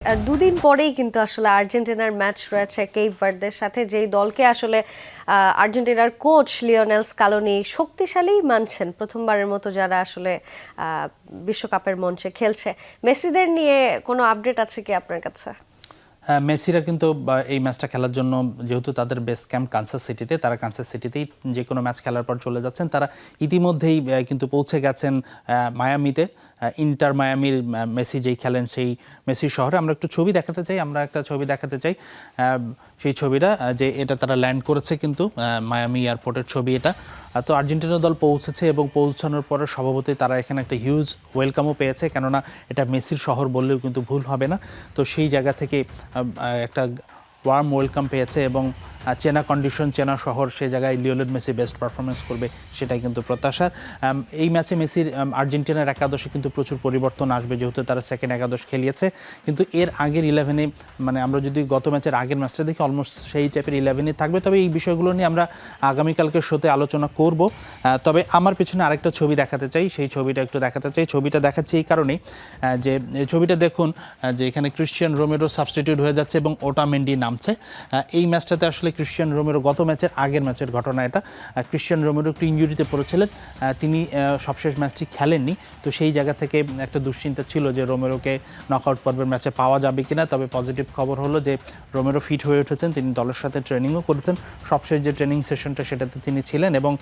দুদিন পরেই কিন্তু আসলে আর্জেন্টিনার ম্যাচ রয়েছে কেপ ভার্দের সাথে, যেই দলকে আসলে আর্জেন্টিনার কোচ লিওনেল স্কালোনি শক্তিশালী মানছেন প্রথমবারের মতো, যারা আসলে বিশ্বকাপের মঞ্চে খেলছে। মেসিদের নিয়ে কোনো আপডেট আছে কি আপনার কাছে? মেসিরা কিন্তু এই ম্যাচটা খেলার জন্য, যেহেতু তাদের বেস ক্যাম্প কানসাস সিটিতে, তারা কানসাস সিটিতেই যে কোনো ম্যাচ খেলার পর চলে যাচ্ছেন। তারা ইতিমধ্যেই কিন্তু পৌঁছে গেছেন মায়ামিতে, ইন্টার মায়ামির মেসি যেই খেলেন সেই মেসির শহরে। আমরা একটা ছবি দেখাতে চাই সেই ছবিটা, যে এটা তারা ল্যান্ড করেছে কিন্তু মায়ামি এয়ারপোর্টের ছবি এটা। তো আর্জেন্টিনা দল পৌঁছেছে এবং পৌঁছানোর পরে স্বভাবতই তারা এখানে একটা হিউজ ওয়েলকামও পেয়েছে, কেননা এটা মেসির শহর বললেও কিন্তু ভুল হবে না। তো সেই জায়গা থেকে একটা ওয়ার্ম ওয়েলকাম পেয়েছে এবং চেনা কন্ডিশন, চেনা শহর, সেই জায়গায় লিওনেল মেসি বেস্ট পারফরমেন্স করবে সেটাই কিন্তু প্রত্যাশার। এই ম্যাচে মেসির আর্জেন্টিনার একাদশে কিন্তু প্রচুর পরিবর্তন আসবে, যেহেতু তারা সেকেন্ড একাদশ খেলিয়েছে। কিন্তু এর আগের 11-এ, মানে আমরা যদি গত ম্যাচের আগের ম্যাচটা দেখি, অলমোস্ট সেই টাইপের 11-ই থাকবে। তবে এই বিষয়গুলো নিয়ে আমরা আগামীকালকে শোতে আলোচনা করব। তবে আমার পিছনে আরেকটা ছবি দেখাতে চাই, সেই ছবিটা একটু দেখাতে চাই। ছবিটা দেখাচ্ছি এই কারণেই যে ছবিটা দেখুন, যে এখানে ক্রিশ্চিয়ান রোমেরো সাবস্টিটিউট হয়ে যাচ্ছে এবং ওটামেন্ডি নামছে। এই ম্যাচটাতে আসলে ক্রিশ্চিয়ান রোমেরো, গত ম্যাচের আগের ম্যাচের ঘটনা এটা, ক্রিশ্চিয়ান রোমেরো একটু ইনজুরিতে পড়েছিলেন, তিনি সবশেষ ম্যাচটি খেলেননি। তো সেই জায়গা থেকে একটা দুশ্চিন্তা ছিল যে রোমেরোকে নকআউট পর্বের ম্যাচে পাওয়া যাবে কিনা। তবে পজিটিভ খবর হলো যে রোমেরো ফিট হয়ে উঠেছেন, তিনি দলের সাথে ট্রেনিংও করেছেন। সবশেষ যে ট্রেনিং সেশনটা সেটাতে তিনি ছিলেন এবং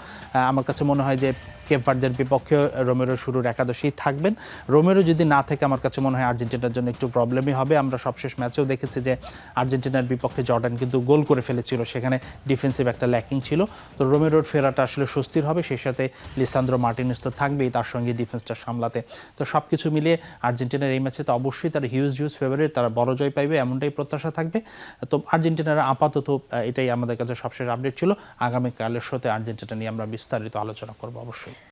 আমার কাছে মনে হয় যে কেপ ভার্দের বিপক্ষে রোমেরো শুরুর একাদশেই থাকবেন। রোমেরো যদি না থাকে, আমার কাছে মনে হয় আর্জেন্টিনার জন্য একটু প্রবলেমই হবে। আমরা সবশেষ ম্যাচেও দেখেছি যে আর্জেন্টিনার বিপক্ষে জর্ডান কিন্তু গোল করে ফেলেছিল, সেখানে ডিফেন্সিভ একটা ল্যাকিং ছিল। তো রোমেরোর ফেরাটা আসলে স্বস্তির হবে, সেই সাথে লিসান্দ্রো মার্টিনেজ তো থাকবেই তার সঙ্গে ডিফেন্সটা সামলাতে। তো সব কিছু মিলিয়ে আর্জেন্টিনার এই ম্যাচে তো অবশ্যই তারা হিউজ ফেভারিট, তারা বড় জয় পাইবে এমনটাই প্রত্যাশা থাকবে। তো আর্জেন্টিনার আপাতত এটাই আমাদের কাছে সবশেষ আপডেট ছিল। আগামীকালের শোতে আর্জেন্টিনা নিয়ে আমরা বিস্তারিত আলোচনা করবো অবশ্যই।